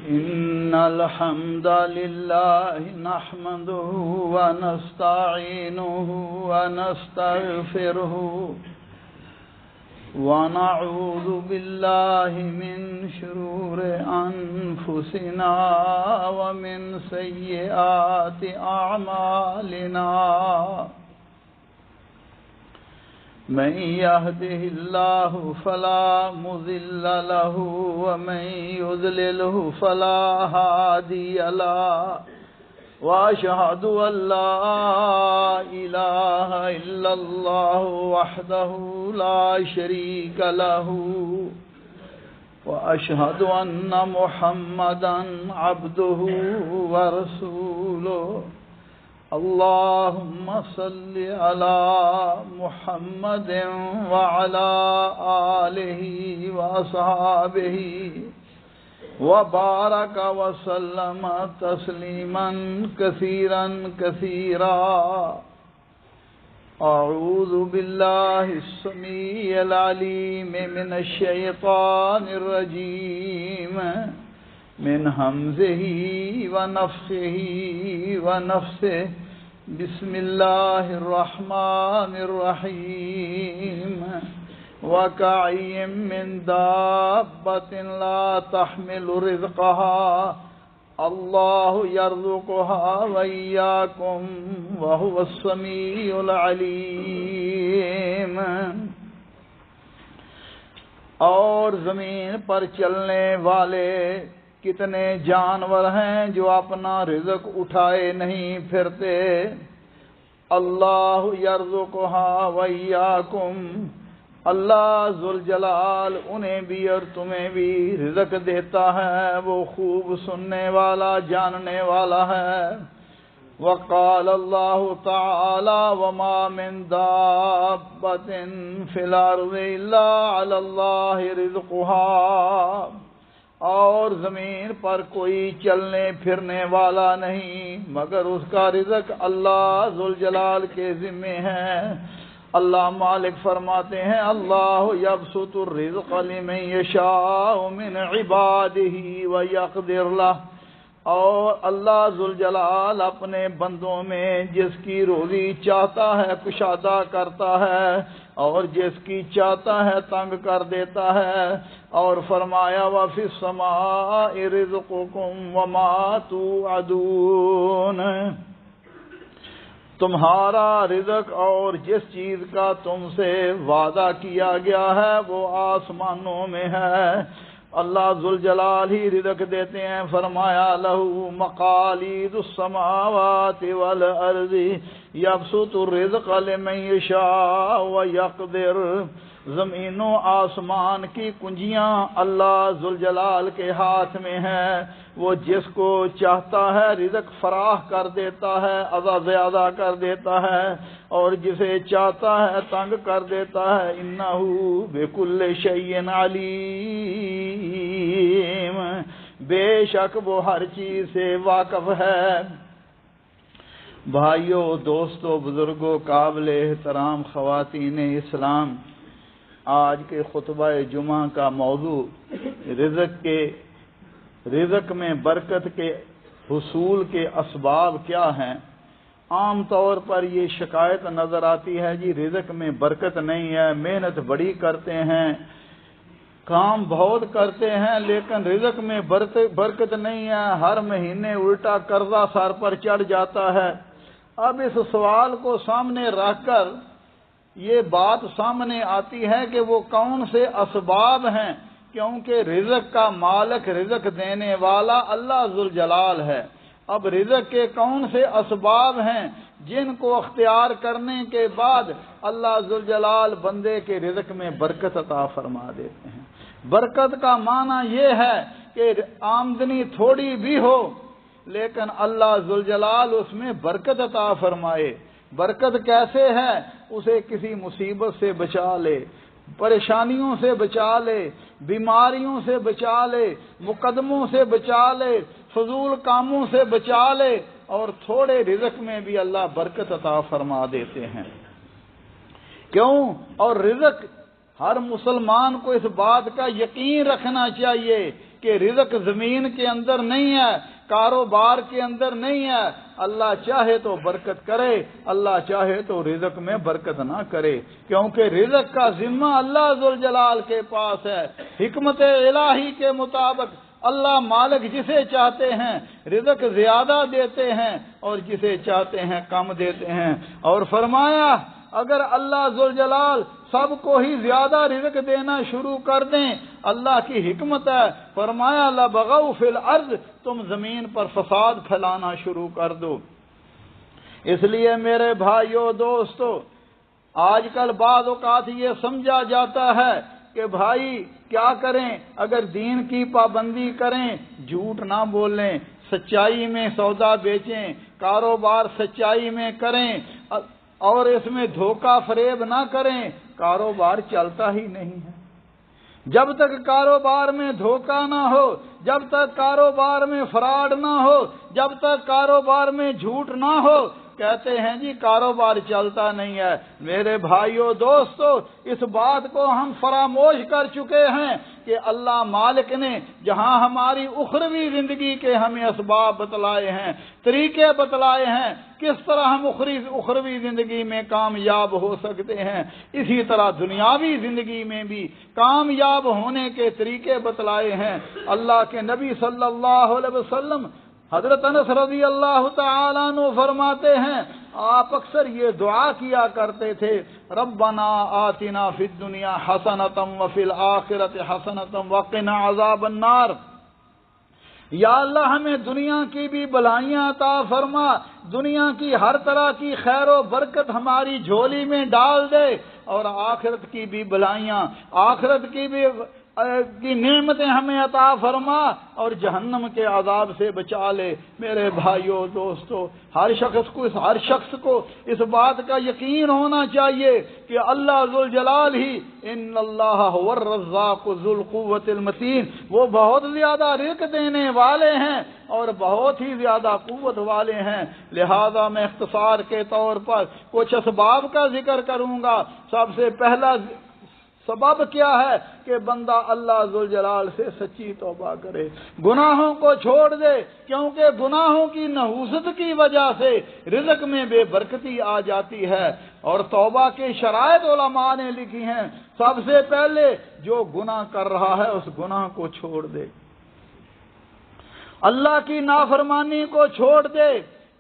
إن الحمد لله نحمده ونستعينه ونستغفره ونعوذ بالله من شرور أنفسنا ومن سيئات أعمالنا من يهده الله فلا مضل له ومن يضلله فلا هادي له وأشهد أن لا إله إلا الله وحده لا شريك له وأشهد أن محمدا عبده ورسوله اللهم صل على محمد وعلى آله وأصحابه وبارك وسلم تسليما كثيرا كثيرا أعوذ بالله السميع العليم من الشيطان الرجيم من همزه ونفخه ونفثه بسم الله الرحمن الرحيم وكأي من دابة لا تحمل رزقها الله يرزقها وإياكم وهو السميع العليم اور زمین پر چلنے والے کتنے جانور ہیں جو اپنا رزق اٹھائے نہیں پھرتے اللہ یرزقها وإیاکم اللہ ذوالجلال انہیں بھی اور تمہیں بھی رزق دیتا ہے وہ خوب سننے والا جاننے والا ہے وقال اللہ تعالی وما من دابۃ فی الارض الا علی اللہ رزقها اور زمین پر کوئی چلنے پھرنے والا نہیں مگر اس کا رزق اللہ ذوالجلال کے ذمے ہے اللہ مالک فرماتے ہیں اللہ یبسط الرزق لمن یشاء من عبادہ ویقدر لہ اور اللہ ذوالجلال اپنے بندوں میں جس کی روزی چاہتا ہے کشادہ کرتا ہے اور جس کی چاہتا ہے تنگ کر دیتا ہے اور فرمایا وَفِي السَّمَاءِ رِزْقُكُمْ وَمَا تُوعَدُونَ تمہارا رزق اور جس چیز کا تم سے وعدہ کیا گیا ہے وہ آسمانوں میں ہے اللہ ذوالجلال ہی رزق دیتے ہیں فرمایا لہو مقالید السماوات والارض یبسط الرزق لمن یشاء ویقدر زمین و آسمان کی کنجیاں اللہ ذوالجلال کے ہاتھ میں ہیں وہ جس کو چاہتا ہے رزق فراخ کر دیتا ہے زیادہ کر دیتا ہے اور جسے چاہتا ہے تنگ کر دیتا ہے انہ بکل شیء علیم بے شک وہ ہر چیز سے واقف ہے بھائیو دوستو بزرگوں قابل احترام خواتین اسلام آج کے خطبہ جمعہ کا موضوع رزق میں برکت کے حصول کے اسباب کیا ہیں عام طور پر یہ شکایت نظر آتی ہے جی رزق میں برکت نہیں ہے محنت بڑی کرتے ہیں کام بہت کرتے ہیں لیکن رزق میں برکت نہیں ہے ہر مہینے الٹا قرضہ سر پر چڑھ جاتا ہے اب اس سوال کو سامنے رکھ کر یہ بات سامنے آتی ہے کہ وہ کون سے اسباب ہیں کیونکہ رزق کا مالک رزق دینے والا اللہ ذوالجلال ہے اب رزق کے کون سے اسباب ہیں جن کو اختیار کرنے کے بعد اللہ ذوالجلال بندے کے رزق میں برکت عطا فرما دیتے ہیں برکت کا معنی یہ ہے کہ آمدنی تھوڑی بھی ہو لیکن اللہ ذوالجلال اس میں برکت عطا فرمائے برکت کیسے ہے اسے کسی مصیبت سے بچا لے پریشانیوں سے بچا لے بیماریوں سے بچا لے مقدموں سے بچا لے فضول کاموں سے بچا لے اور تھوڑے رزق میں بھی اللہ برکت عطا فرما دیتے ہیں کیوں اور رزق ہر مسلمان کو اس بات کا یقین رکھنا چاہیے کہ رزق زمین کے اندر نہیں ہے، کاروبار کے اندر نہیں ہے۔ اللہ چاہے تو برکت کرے، اللہ چاہے تو رزق میں برکت نہ کرے، کیونکہ رزق کا ذمہ اللہ ذوالجلال کے پاس ہے۔ حکمت الہی کے مطابق اللہ مالک جسے چاہتے ہیں رزق زیادہ دیتے ہیں اور جسے چاہتے ہیں کم دیتے ہیں۔ اور فرمایا اگر اللہ ذوالجلال سب کو ہی زیادہ رزق دینا شروع کر دیں، اللہ کی حکمت ہے، فرمایا لبغوا فی الارض، تم زمین پر فساد پھیلانا شروع کر دو۔ اس لیے میرے بھائیو دوستو، آج کل بعض اوقات یہ سمجھا جاتا ہے کہ بھائی کیا کریں، اگر دین کی پابندی کریں، جھوٹ نہ بولیں، سچائی میں سودا بیچیں، کاروبار سچائی میں کریں اور اس میں دھوکہ فریب نہ کریں، کاروبار چلتا ہی نہیں ہے۔ جب تک کاروبار میں دھوکہ نہ ہو، جب تک کاروبار میں فراڈ نہ ہو، جب تک کاروبار میں جھوٹ نہ ہو، کہتے ہیں جی کاروبار چلتا نہیں ہے۔ میرے بھائیو دوستو، اس بات کو ہم فراموش کر چکے ہیں کہ اللہ مالک نے جہاں ہماری اخروی زندگی کے ہمیں اسباب بتلائے ہیں، طریقے بتلائے ہیں کس طرح ہم اخروی زندگی میں کامیاب ہو سکتے ہیں، اسی طرح دنیاوی زندگی میں بھی کامیاب ہونے کے طریقے بتلائے ہیں۔ اللہ کے نبی صلی اللہ علیہ وسلم حضرت انس رضی اللہ تعالیٰ عنہ فرماتے ہیں، آپ اکثر یہ دعا کیا کرتے تھے، ربنا آتنا فی الدنیا حسنۃ وفی الآخرۃ حسنۃ وقنا عذاب النار۔ یا اللہ ہمیں دنیا کی بھی بلائیاں عطا فرما، دنیا کی ہر طرح کی خیر و برکت ہماری جھولی میں ڈال دے، اور آخرت کی بھی بلائیاں، آخرت کی بھی کی نعمتیں ہمیں عطا فرما، اور جہنم کے عذاب سے بچا لے۔ میرے بھائیو دوستو، ہر شخص کو اس بات کا یقین ہونا چاہیے کہ اللہ ذوالجلال ہی، ان اللہ هو الرزاق ذو القوۃ المتین، وہ بہت زیادہ رزق دینے والے ہیں اور بہت ہی زیادہ قوت والے ہیں۔ لہذا میں اختصار کے طور پر کچھ اسباب کا ذکر کروں گا۔ سب سے پہلا سبب کیا ہے کہ بندہ اللہ ذوالجلال سے سچی توبہ کرے، گناہوں کو چھوڑ دے، کیونکہ گناہوں کی نحوست کی وجہ سے رزق میں بے برکتی آ جاتی ہے، اور توبہ کے شرائط علماء نے لکھی ہیں۔ سب سے پہلے جو گناہ کر رہا ہے اس گناہ کو چھوڑ دے، اللہ کی نافرمانی کو چھوڑ دے،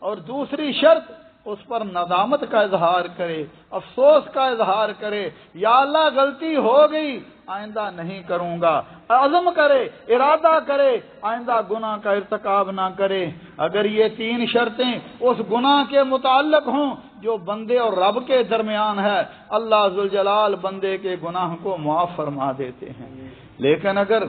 اور دوسری شرط اس پر ندامت کا اظہار کرے، افسوس کا اظہار کرے، یا اللہ غلطی ہو گئی، آئندہ نہیں کروں گا، عزم کرے، ارادہ کرے، آئندہ گناہ کا ارتکاب نہ کرے۔ اگر یہ تین شرطیں اس گناہ کے متعلق ہوں جو بندے اور رب کے درمیان ہے، اللہ ذوالجلال بندے کے گناہ کو معاف فرما دیتے ہیں۔ لیکن اگر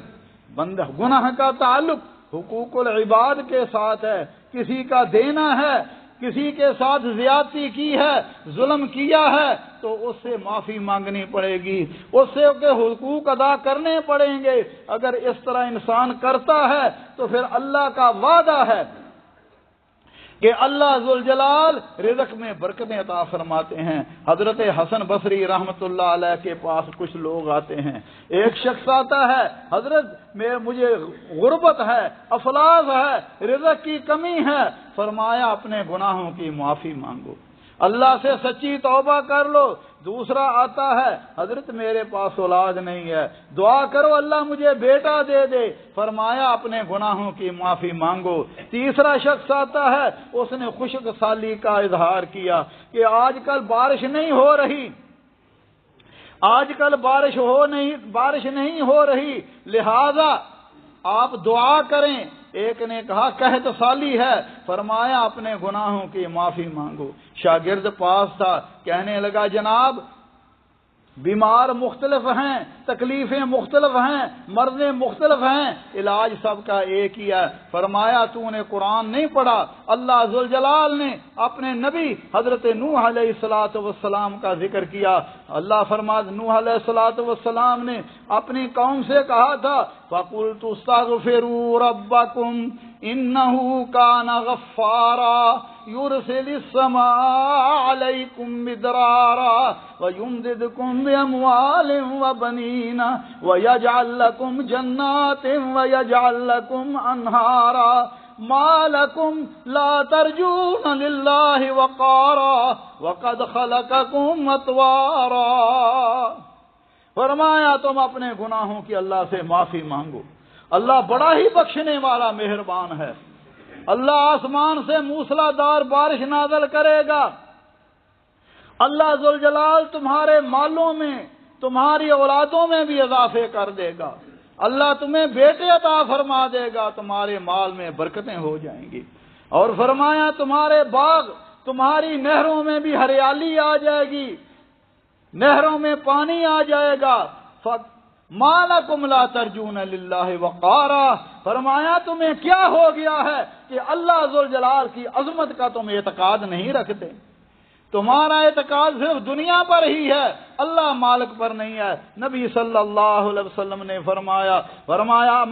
بندہ گناہ کا تعلق حقوق العباد کے ساتھ ہے، کسی کا دینا ہے، کسی کے ساتھ زیادتی کی ہے، ظلم کیا ہے، تو اس سے معافی مانگنی پڑے گی، اس سے کے حقوق ادا کرنے پڑیں گے۔ اگر اس طرح انسان کرتا ہے تو پھر اللہ کا وعدہ ہے کہ اللہ ذوالجلال رزق میں برکتیں عطا فرماتے ہیں۔ حضرت حسن بصری رحمۃ اللہ علیہ کے پاس کچھ لوگ آتے ہیں، ایک شخص آتا ہے، حضرت مجھے غربت ہے، افلاس ہے، رزق کی کمی ہے، فرمایا اپنے گناہوں کی معافی مانگو، اللہ سے سچی توبہ کر لو۔ دوسرا آتا ہے، حضرت میرے پاس اولاد نہیں ہے، دعا کرو اللہ مجھے بیٹا دے دے، فرمایا اپنے گناہوں کی معافی مانگو۔ تیسرا شخص آتا ہے، اس نے خشک سالی کا اظہار کیا کہ آج کل بارش نہیں ہو رہی، آج کل بارش نہیں ہو رہی، لہذا آپ دعا کریں۔ ایک نے کہا قحط سالی ہے، فرمایا اپنے گناہوں کی معافی مانگو۔ شاگرد پاس تھا، کہنے لگا جناب بیمار مختلف ہیں، تکلیفیں مختلف ہیں، مرضیں مختلف ہیں، علاج سب کا ایک ہی ہے۔ فرمایا تو نے قرآن نہیں پڑھا؟ اللہ ذوالجلال نے اپنے نبی حضرت نوح علیہ السلام کا ذکر کیا۔ اللہ فرماتا نوح علیہ السلام نے اپنی قوم سے کہا تھا فَقُلْتُ اسْتَغْفِرُوا رَبَّكُمْ إِنَّهُ كَانَ غَفَّارًا، يرسل السماء عليكم مدرارا ويمددكم بأموال وبنين ويجعل لكم جنات ويجعل لكم أنهارا ما لكم لا ترجون لله وقارا وقد خلقكم أطوارا۔ فرمایا تم اپنے گناہوں کی اللہ سے معافی مانگو، اللہ بڑا ہی بخشنے والا مہربان ہے۔ اللہ آسمان سے موسلادھار بارش نازل کرے گا، اللہ ذوالجلال تمہارے مالوں میں، تمہاری اولادوں میں بھی اضافے کر دے گا، اللہ تمہیں بیٹے عطا فرما دے گا، تمہارے مال میں برکتیں ہو جائیں گی۔ اور فرمایا تمہارے باغ، تمہاری نہروں میں بھی ہریالی آ جائے گی، نہروں میں پانی آ جائے گا۔ مَا لَكُمْ لَا تَرْجُونَ لِلَّهِ وَقَارًا، فرمایا تمہیں کیا ہو گیا ہے کہ اللہ ذوالجلال کی عظمت کا تم اعتقاد نہیں رکھتے؟ تمہارا اعتقاد صرف دنیا پر ہی ہے، اللہ مالک پر نہیں ہے۔ نبی صلی اللہ علیہ وسلم نے فرمایا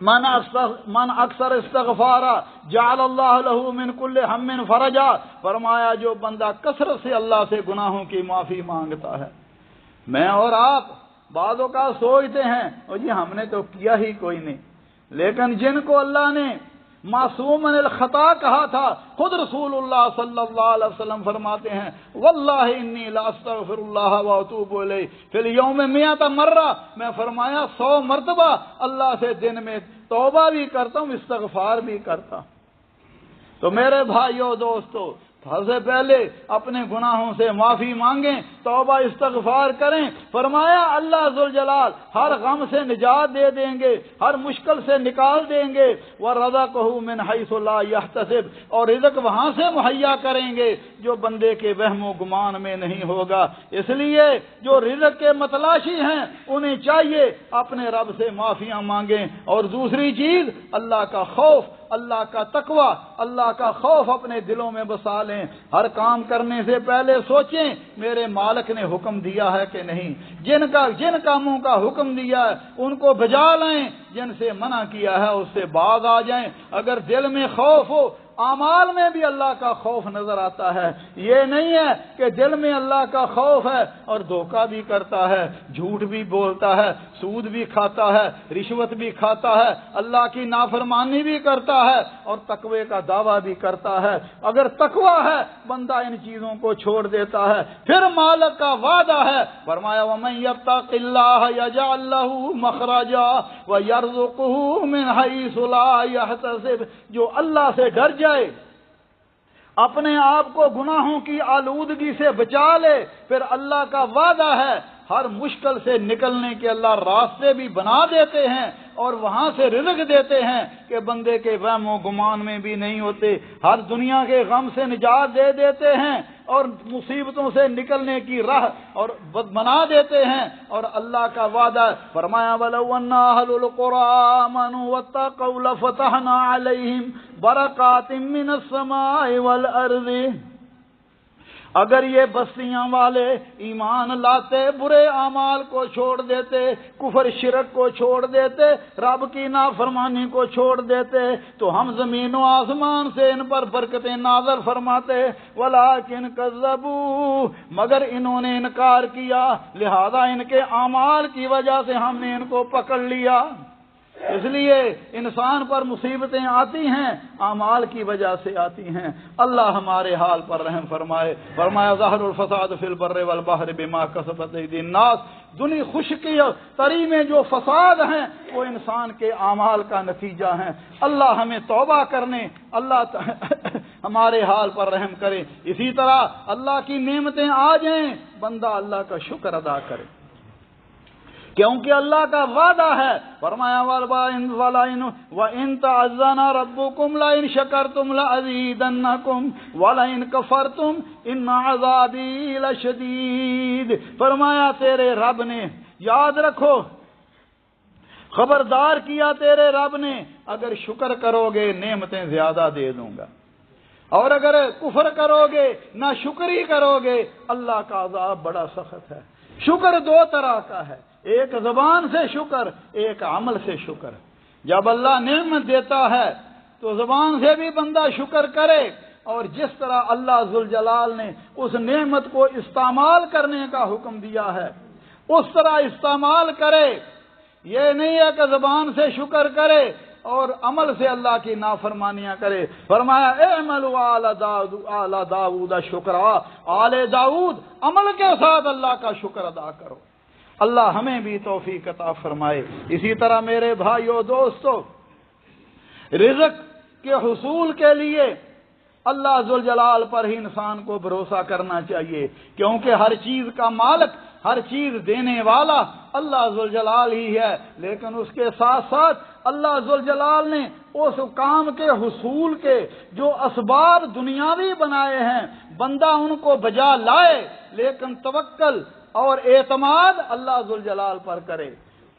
من اکثر استغفارا جعل اللہ له من کل ہم فرجا، فرمایا جو بندہ کثرت سے اللہ سے گناہوں کی معافی مانگتا ہے۔ میں اور آپ بعض اوقات سوچتے ہیں اور جی ہم نے تو کیا ہی کوئی نہیں، لیکن جن کو اللہ نے معصوم الخطا کہا تھا، خود رسول اللہ صلی اللہ علیہ وسلم فرماتے ہیں واللہ انی لا استغفر اللہ واتوب الیہ فی الیوم 100 مرہ، میں فرمایا 100 مرتبہ اللہ سے دن میں توبہ بھی کرتا ہوں، استغفار بھی کرتا ہوں۔ تو میرے بھائیو دوستو، سب سے پہلے اپنے گناہوں سے معافی مانگیں، توبہ استغفار کریں۔ فرمایا اللہ ذوالجلال ہر غم سے نجات دے دیں گے، ہر مشکل سے نکال دیں گے، وَرَزَقَهُ مِنْ حَيْثُ لَا يَحْتَسِبُ، اور رزق وہاں سے مہیا کریں گے جو بندے کے وہم و گمان میں نہیں ہوگا۔ اس لیے جو رزق کے متلاشی ہیں انہیں چاہیے اپنے رب سے معافیاں مانگیں، اور دوسری چیز اللہ کا خوف، اللہ کا تقوی، اللہ کا خوف اپنے دلوں میں بسا لیں۔ ہر کام کرنے سے پہلے سوچیں میرے مالک نے حکم دیا ہے کہ نہیں، جن کاموں کا حکم دیا ہے ان کو بجا لائیں، جن سے منع کیا ہے اس سے باز آ جائیں۔ اگر دل میں خوف ہو، اعمال میں بھی اللہ کا خوف نظر آتا ہے۔ یہ نہیں ہے کہ دل میں اللہ کا خوف ہے اور دھوکہ بھی کرتا ہے، جھوٹ بھی بولتا ہے، سود بھی کھاتا ہے، رشوت بھی کھاتا ہے، اللہ کی نافرمانی بھی کرتا ہے اور تقوی کا دعویٰ بھی کرتا ہے۔ اگر تقوی ہے بندہ ان چیزوں کو چھوڑ دیتا ہے، پھر مالک کا وعدہ ہے، فرمایا وَمَن يَتَّقِ اللَّهَ يَجْعَل لَّهُ مَخْرَجًا وَيَرْزُقْهُ مِنْ حَيْثُ لَا يَحْتَسِبُ، جو اللہ سے ڈر جائے، اپنے آپ کو گناہوں کی آلودگی سے بچا لے، پھر اللہ کا وعدہ ہے ہر مشکل سے نکلنے کے اللہ راستے بھی بنا دیتے ہیں اور وہاں سے رزق دیتے ہیں کہ بندے کے وہم و گمان میں بھی نہیں ہوتے، ہر دنیا کے غم سے نجات دے دیتے ہیں اور مصیبتوں سے نکلنے کی راہ اور بنا دیتے ہیں۔ اور اللہ کا وعدہ فرمایا وَلَوْ أَنَّ أَهْلُ الْقُرَىٰ آمَنُوا وَاتَّقَوْا لَفَتَحْنَا عَلَيْهِمْ بَرَكَاتٍ مِّنَ السَّمَاءِ وَالْأَرْضِ، اگر یہ بستیاں والے ایمان لاتے، برے اعمال کو چھوڑ دیتے، کفر شرک کو چھوڑ دیتے، رب کی نافرمانی کو چھوڑ دیتے، تو ہم زمین و آسمان سے ان پر برکتیں نازل فرماتے۔ ولیکن کذبوا، مگر انہوں نے انکار کیا، لہذا ان کے اعمال کی وجہ سے ہم نے ان کو پکڑ لیا۔ اس لیے انسان پر مصیبتیں آتی ہیں اعمال کی وجہ سے آتی ہیں۔ اللہ ہمارے حال پر رحم فرمائے۔ فرمایا ظاہر الفساد فی البر والبحر بما کسبت ایدی الناس، دنیا خشکی اور تری میں جو فساد ہیں وہ انسان کے اعمال کا نتیجہ ہیں۔ اللہ ہمیں توبہ کرنے، اللہ ہمارے حال پر رحم کرے۔ اسی طرح اللہ کی نعمتیں آ جائیں، بندہ اللہ کا شکر ادا کرے، کیونکہ اللہ کا وعدہ ہے۔ فرمایا وَإِن تَعَذَّنَ رَبُّكُمْ لَئِن شَكَرْتُمْ لَأَزِيدَنَّكُمْ وَلَئِن كَفَرْتُمْ إِنَّ عَذَابِي لَشَدِيدٌ، فرمایا تیرے رب نے، یاد رکھو، خبردار کیا تیرے رب نے، اگر شکر کرو گے نعمتیں زیادہ دے دوں گا، اور اگر کفر کرو گے، نہ شکری کرو گے، اللہ کا عذاب بڑا سخت ہے۔ شکر دو طرح کا ہے، ایک زبان سے شکر، ایک عمل سے شکر۔ جب اللہ نعمت دیتا ہے تو زبان سے بھی بندہ شکر کرے، اور جس طرح اللہ ذوالجلال نے اس نعمت کو استعمال کرنے کا حکم دیا ہے اس طرح استعمال کرے۔ یہ نہیں ہے کہ زبان سے شکر کرے اور عمل سے اللہ کی نافرمانیاں کرے۔ فرمایا اعملوا آل داؤد شکرا، آل داؤد عمل کے ساتھ اللہ کا شکر ادا کرو۔ اللہ ہمیں بھی توفیق عطا فرمائے۔ اسی طرح میرے بھائیو دوستو، رزق کے حصول کے لیے اللہ ذوالجلال پر ہی انسان کو بھروسہ کرنا چاہیے، کیونکہ ہر چیز کا مالک، ہر چیز دینے والا اللہ ذوالجلال ہی ہے، لیکن اس کے ساتھ ساتھ اللہ ذوالجلال نے اس کام کے حصول کے جو اسباب دنیاوی بنائے ہیں، بندہ ان کو بجا لائے، لیکن توکل اور اعتماد اللہ ذوالجلال پر کرے،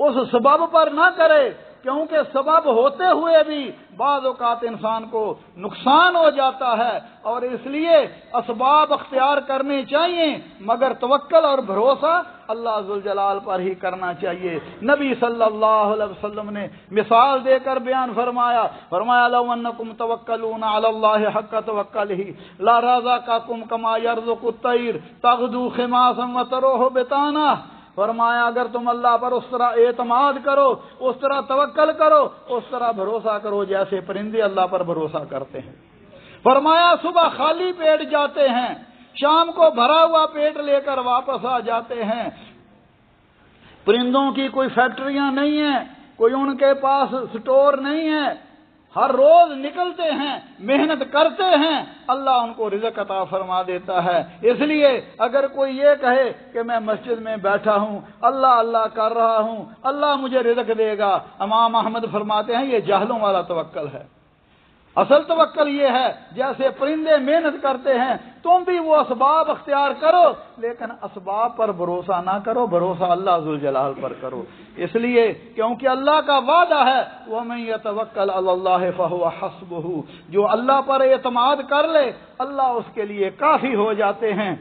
اس سبب پر نہ کرے، کیونکہ سبب ہوتے ہوئے بھی بعض اوقات انسان کو نقصان ہو جاتا ہے، اور اس لیے اسباب اختیار کرنے چاہیے، مگر توکل اور بھروسہ اللہ ذوالجلال پر ہی کرنا چاہیے۔ نبی صلی اللہ علیہ وسلم نے مثال دے کر بیان فرمایا لو انکم توکلون علی اللہ حق توکلہ لرزقکم کما یرزق الطیر تغدو خماسا وتروح بطانا۔ فرمایا اگر تم اللہ پر اس طرح اعتماد کرو، اس طرح توکل کرو، اس طرح بھروسہ کرو جیسے پرندے اللہ پر بھروسہ کرتے ہیں۔ فرمایا صبح خالی پیٹ جاتے ہیں، شام کو بھرا ہوا پیٹ لے کر واپس آ جاتے ہیں۔ پرندوں کی کوئی فیکٹریاں نہیں ہیں، کوئی ان کے پاس سٹور نہیں ہے، ہر روز نکلتے ہیں، محنت کرتے ہیں، اللہ ان کو رزق عطا فرما دیتا ہے۔ اس لیے اگر کوئی یہ کہے کہ میں مسجد میں بیٹھا ہوں، اللہ اللہ کر رہا ہوں، اللہ مجھے رزق دے گا، امام احمد فرماتے ہیں یہ جاہلوں والا توکل ہے۔ اصل توکل یہ ہے جیسے پرندے محنت کرتے ہیں، تم بھی وہ اسباب اختیار کرو، لیکن اسباب پر بھروسہ نہ کرو، بھروسہ اللہ ذوالجلال پر کرو۔ اس لیے کیونکہ اللہ کا وعدہ ہے وَمَن يَتَوَكَّلْ عَلَى اللَّهِ فَهُوَ حَسْبُهُ، جو اللہ پر اعتماد کر لے اللہ اس کے لیے کافی ہو جاتے ہیں۔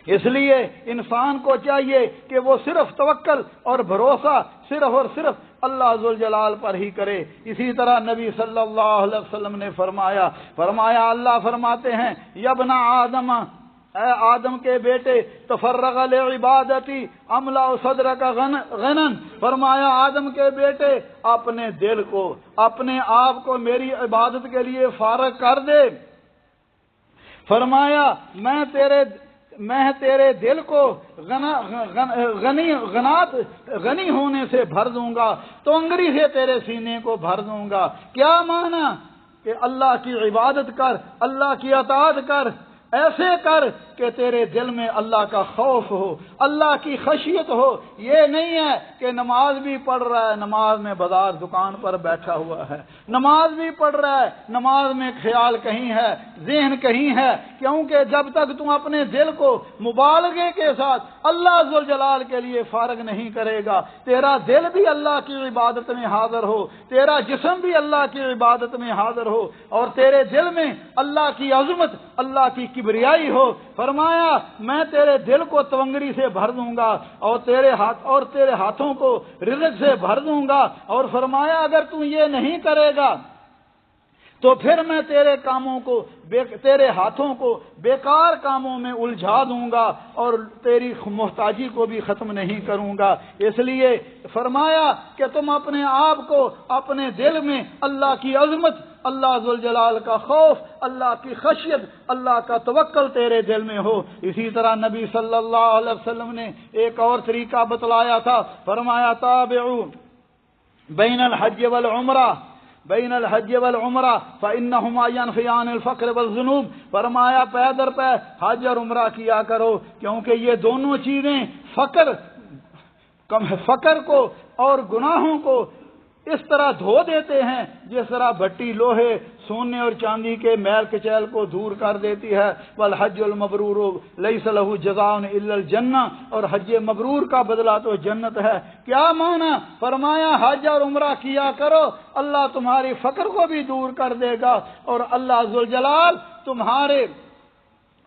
اس لیے انسان کو چاہیے کہ وہ صرف توکل اور بھروسہ صرف اور صرف اللہ ذوالجلال پر ہی کرے۔ اسی طرح نبی صلی اللہ علیہ وسلم نے فرمایا اللہ فرماتے ہیں یا ابن آدم، اے آدم کے بیٹے، تفرغ لعبادتی املا صدرک غنا، فرمایا آدم کے بیٹے اپنے دل کو، اپنے آپ کو میری عبادت کے لیے فارغ کر دے۔ فرمایا میں تیرے دل کو غنی ہونے سے بھر دوں گا، تو انگری سے تیرے سینے کو بھر دوں گا۔ کیا معنی کہ اللہ کی عبادت کر، اللہ کی اطاعت کر، ایسے کر کہ تیرے دل میں اللہ کا خوف ہو، اللہ کی خشیت ہو۔ یہ نہیں ہے کہ نماز بھی پڑھ رہا ہے، نماز میں بازار دکان پر بیٹھا ہوا ہے، نماز بھی پڑھ رہا ہے، نماز میں خیال کہیں ہے، ذہن کہیں ہے، کیونکہ جب تک تم اپنے دل کو مبالغے کے ساتھ اللہ ذوالجلال کے لیے فارغ نہیں کرے گا، تیرا دل بھی اللہ کی عبادت میں حاضر ہو، تیرا جسم بھی اللہ کی عبادت میں حاضر ہو، اور تیرے دل میں اللہ کی عظمت، اللہ کی کبریائی ہو۔ فرمایا میں تیرے دل کو تونگری سے بھر دوں گا، اور تیرے ہاتھوں کو رزق سے بھر دوں گا، اور فرمایا اگر تو یہ نہیں کرے گا تو پھر میں تیرے ہاتھوں کو بیکار کاموں میں الجھا دوں گا، اور تیری محتاجی کو بھی ختم نہیں کروں گا۔ اس لیے فرمایا کہ تم اپنے آپ کو، اپنے دل میں اللہ کی عظمت، اللہ ذوالجلال کا خوف، اللہ کی خشیت، اللہ کا توکل تیرے دل میں ہو۔ اسی طرح نبی صلی اللہ علیہ وسلم نے ایک اور طریقہ بتلایا تھا، فرمایا تابعوا بین الحج والعمرہ فإنہما ينفیان الفقر والذنوب، فرمایا پے در پے حج اور عمرہ کیا کرو، کیونکہ یہ دونوں چیزیں فقر کو اور گناہوں کو اس طرح دھو دیتے ہیں جس طرح بھٹی لوہے، سونے اور چاندی کے میل کچیل کو دور کر دیتی ہے۔ والحج المبرور لیس له جزاء الا الجنہ، اور حج مبرور کا بدلہ تو جنت ہے۔ کیا معنی؟ فرمایا حج اور عمرہ کیا کرو، اللہ تمہاری فقر کو بھی دور کر دے گا، اور اللہ ذوالجلال تمہارے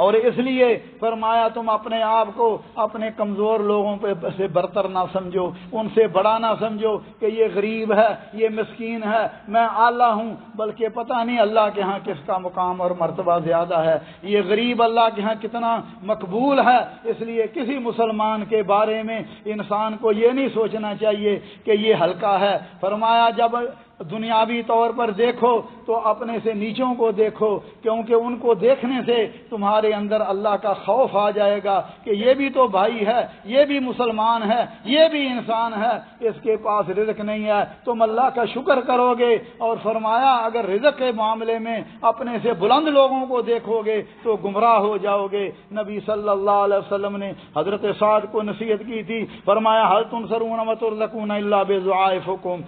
اور اس لیے فرمایا تم اپنے آپ کو اپنے کمزور لوگوں سے برتر نہ سمجھو، ان سے بڑا نہ سمجھو کہ یہ غریب ہے، یہ مسکین ہے، میں اعلیٰ ہوں، بلکہ پتہ نہیں اللہ کے ہاں کس کا مقام اور مرتبہ زیادہ ہے، یہ غریب اللہ کے ہاں کتنا مقبول ہے۔ اس لیے کسی مسلمان کے بارے میں انسان کو یہ نہیں سوچنا چاہیے کہ یہ ہلکا ہے۔ فرمایا جب دنیاوی طور پر دیکھو تو اپنے سے نیچوں کو دیکھو، کیونکہ ان کو دیکھنے سے تمہارے اندر اللہ کا خوف آ جائے گا کہ یہ بھی تو بھائی ہے، یہ بھی مسلمان ہے، یہ بھی انسان ہے، اس کے پاس رزق نہیں ہے، تم اللہ کا شکر کرو گے۔ اور فرمایا اگر رزق کے معاملے میں اپنے سے بلند لوگوں کو دیکھو گے تو گمراہ ہو جاؤ گے۔ نبی صلی اللہ علیہ وسلم نے حضرت سعد کو نصیحت کی تھی، فرمایا هل تنصرون وترزقون الا بضعائفکم،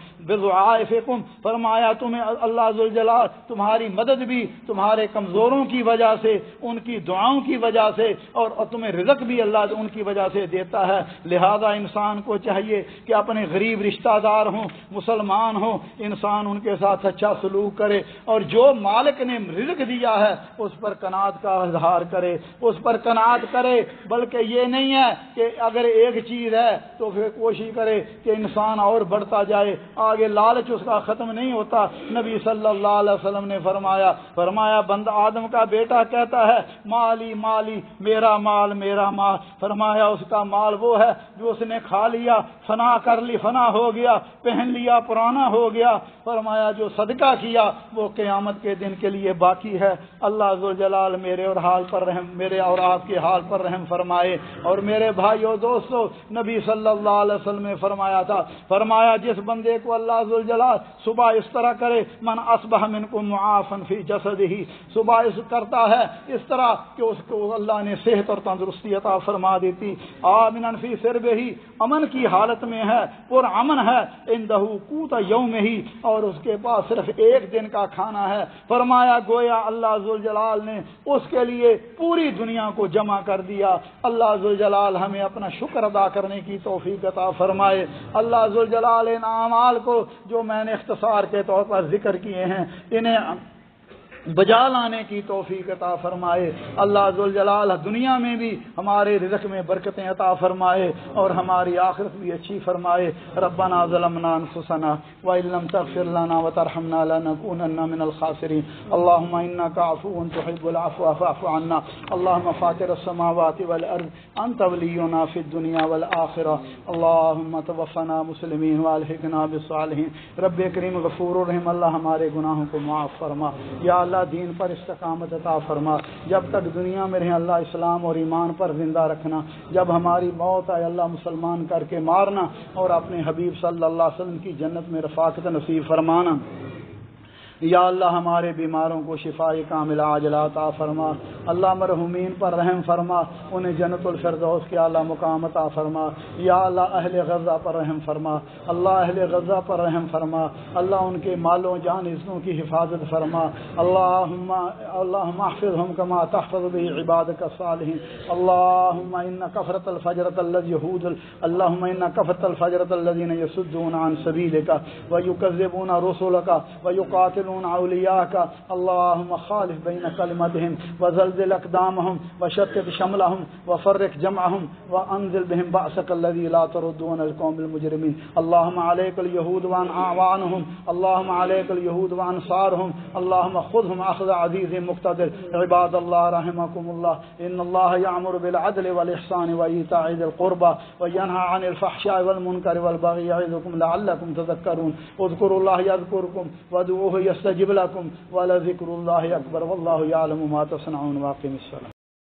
فرمایا تمہیں اللہ ذوالجلال تمہاری مدد بھی تمہارے کمزوروں کی وجہ سے، ان کی دعاؤں کی وجہ سے، اور تمہیں رزق بھی اللہ ان کی وجہ سے دیتا ہے۔ لہذا انسان کو چاہیے کہ اپنے غریب رشتہ دار ہوں، مسلمان ہوں، انسان ان کے ساتھ اچھا سلوک کرے، اور جو مالک نے رزق دیا ہے اس پر قناعت کا اظہار کرے، اس پر قناعت کرے، بلکہ یہ نہیں ہے کہ اگر ایک چیز ہے تو پھر کوشش کرے کہ انسان اور بڑھتا جائے، آگے لالچ اس کا ختم نہیں ہوتا۔ نبی صلی اللہ علیہ وسلم نے فرمایا بندہ آدم کا بیٹا کہتا ہے مالی مالی، میرا مال میرا مال، فرمایا اس کا مال وہ ہے جو اس نے کھا لیا، فنا ہو گیا، پہن لیا پرانا ہو گیا، فرمایا جو صدقہ کیا وہ قیامت کے دن کے لیے باقی ہے۔ اللہ ذوالجلال میرے اور آپ کے حال پر رحم فرمائے۔ اور میرے بھائیو دوستو، نبی صلی اللہ علیہ وسلم نے فرمایا جس بندے کو اللہ ذوالجلال صبح اس طرح کرے، من اصبح منکم معافا فی جسدہ، صبح اس کرتا ہے اس طرح کہ اس کو اللہ نے صحت اور تندرستی عطا فرما دیتی، آمنا فی سربہ، امن کی حالت میں ہے، پر امن ہے، عندہ قوت یومہ، اور اس کے پاس صرف ایک دن کا کھانا ہے، فرمایا گویا اللہ ذوالجلال نے اس کے لیے پوری دنیا کو جمع کر دیا۔ اللہ ذوالجلال ہمیں اپنا شکر ادا کرنے کی توفیق عطا فرمائے۔ اللہ ذوالجلال ان اعمال کو جو میں نے اختصار کے طور پر ذکر کیے ہیں انہیں بجا لانے کی توفیق عطا فرمائے۔ اللہ ذوالجلال دنیا میں بھی ہمارے رزق میں برکتیں عطا فرمائے اور ہماری آخرت بھی اچھی فرمائے۔ ربنا ظلمنا انفسنا وان لم تغفر لنا وترحمنا لنكونن من الخاسرين اللهم انك عفو تحب العفو فاعف عنا اللهم فاطر السماوات والارض انت ولينا في الدنيا والاخره اللهم توفنا مسلمين والحقنا بالصالحين۔ رب کریم غفور الرحیم، اللہ ہمارے گناہوں کو معاف فرما، یا اللہ دین پر استقامت عطا فرما، جب تک دنیا میں رہیں اللہ اسلام اور ایمان پر زندہ رکھنا، جب ہماری موت آئے اللہ مسلمان کر کے مارنا، اور اپنے حبیب صلی اللہ علیہ وسلم کی جنت میں رفاقت نصیب فرمانا۔ یا اللہ ہمارے بیماروں کو شفاء کاملہ عاجلہ عطا فرما، اللہ مرحومین پر رحم فرما، انہیں جنت الفردوس کے اعلیٰ مقام عطا فرما۔ یا اللہ اہل غزہ پر رحم فرما، اللہ اہل غزہ پر رحم فرما، اللہ ان کے مالوں جان عزتوں کی حفاظت فرما۔ اللہم احفظهم کما تحفظ به عبادک الصالحین۔ اللہم انک کفرت الفجرۃ الذین یصدون عن سبیلک ویکذبون رسلک ویقاتلون اولیاءک اللهم خالف بین کلمتهم وزلزل اقدامهم وشتت شملهم وفرق جمعهم وانزل بهم بأسك الذي لا تردون القوم المجرمين اللهم عليك اليهود وعنهم اللهم عليك اليهود وانصارهم اللهم خذهم اخذ عزيز مقتدر عباد الله رحمكم الله ان الله يأمر بالعدل والإحسان وإيتاء ذي القربى وينهى عن الفحشاء والمنكر والبغي يعظكم لعلكم تذكرون اذكروا الله يذكركم وادعوه يستجب لكم ولذكر الله أكبر والله يعلم ما تصنعون واقم الصلاة۔